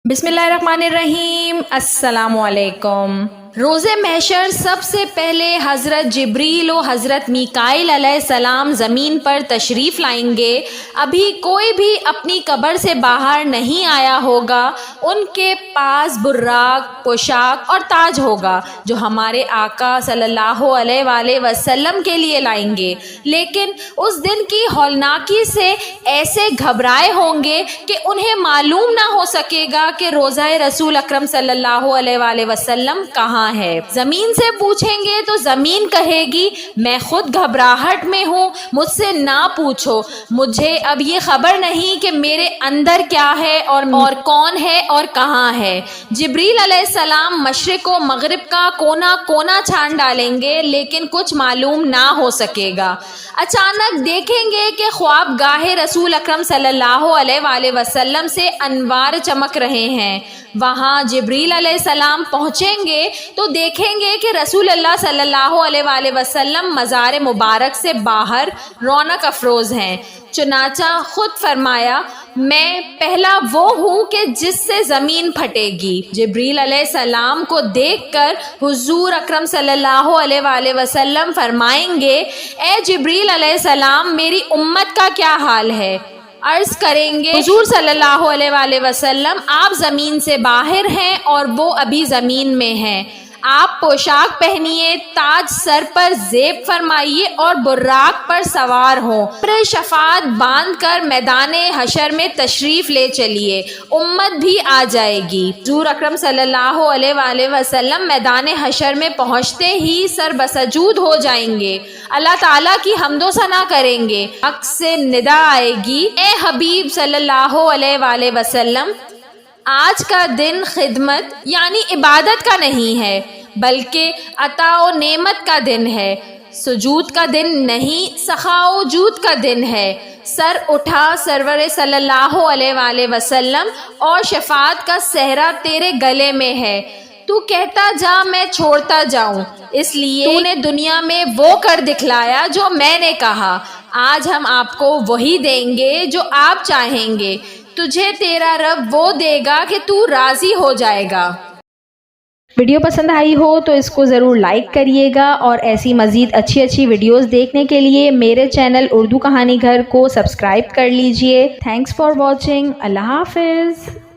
बिस्मिल्लाहिर्रहमानिर्रहीम। अस्सलामु अलैकुम। रोज़े महशर सबसे पहले हज़रत जिब्रील और हज़रत मीकाईल अलैहिस्सलाम ज़मीन पर तशरीफ़ लाएंगे। अभी कोई भी अपनी कब्र से बाहर नहीं आया होगा। उनके पास बुर्राक, पोशाक और ताज होगा जो हमारे आका सल्लल्लाहु अलैहि वसल्लम के लिए लाएंगे। लेकिन उस दिन की हौलनाकी से ऐसे घबराए होंगे कि उन्हें मालूम ना हो सकेगा कि रोज़ा रसूल अकरम सल्लल्लाहु अलैहि वसल्लम कहाँ है। जमीन से पूछेंगे तो जमीन कहेगी मैं खुद घबराहट में हूँ, मुझसे ना पूछो, मुझे अब ये खबर नहीं कि मेरे अंदर क्या है और कौन है और कहाँ है। जिब्रील अलैहिस्सलाम मशरिक व मगरिब का कोना कोना छान डालेंगे लेकिन कुछ मालूम ना हो सकेगा। अचानक देखेंगे कि ख्वाब गाहे रसूल अकरम सल्लल्लाहु अलैहि वसल्लम से अनवार चमक रहे हैं। वहाँ जिब्रील अलैहिस्सलाम पहुँचेंगे तो देखेंगे कि रसूल अल्लाह सल्लल्लाहु अलैहि वसल्लम मज़ार मुबारक से बाहर रौनक अफरोज़ हैं। चुनाचा खुद फरमाया मैं पहला वो हूँ कि जिससे ज़मीन फटेगी। जिब्रील अलैहिस्सलाम को देखकर हुज़ूर अकरम सल्लल्लाहु अलैहि वसल्लम फरमाएंगे ए जिब्रील अलैहिस्सलाम मेरी उम्मत का क्या हाल है। अर्ज़ करेंगे हुज़ूर सल्लल्लाहु अलैहि वसल्लम आप ज़मीन से बाहर हैं और वो अभी ज़मीन में हैं। आप पोशाक पहनिए, ताज सर पर ज़ेब फरमाइए और बुर्राक पर सवार हों। पर शफात बांध कर मैदान हशर में तशरीफ़ ले चलिए, उम्मत भी आ जाएगी। हुज़ूर अकरम सल्लल्लाहु अलैहि वसल्लम मैदान हशर में पहुँचते ही सर बसजूद हो जाएंगे, अल्लाह ताला की हम्दो सना करेंगे। हक से निदा आएगी ए हबीब सल्लल्लाहु अलैहि वसल्लम, आज का दिन खिदमत यानी इबादत का नहीं है बल्कि अता और नेमत का दिन है। सुजूद का दिन नहीं, सखाओजूद का दिन है। सर उठा सरवर सल्लल्लाहु अलैहि वसल्लम और शफात का सहरा तेरे गले में है। तू कहता जा मैं छोड़ता जाऊं, इसलिए तूने दुनिया में वो कर दिखलाया जो मैंने कहा। आज हम आपको वही देंगे जो आप चाहेंगे। तुझे तेरा रब वो देगा कि तू राज़ी हो जाएगा। वीडियो पसंद आई हो तो इसको ज़रूर लाइक करिएगा और ऐसी मज़ीद अच्छी वीडियोस देखने के लिए मेरे चैनल उर्दू कहानी घर को सब्सक्राइब कर लीजिए। Thanks for watching. अल्लाह हाफ़िज़।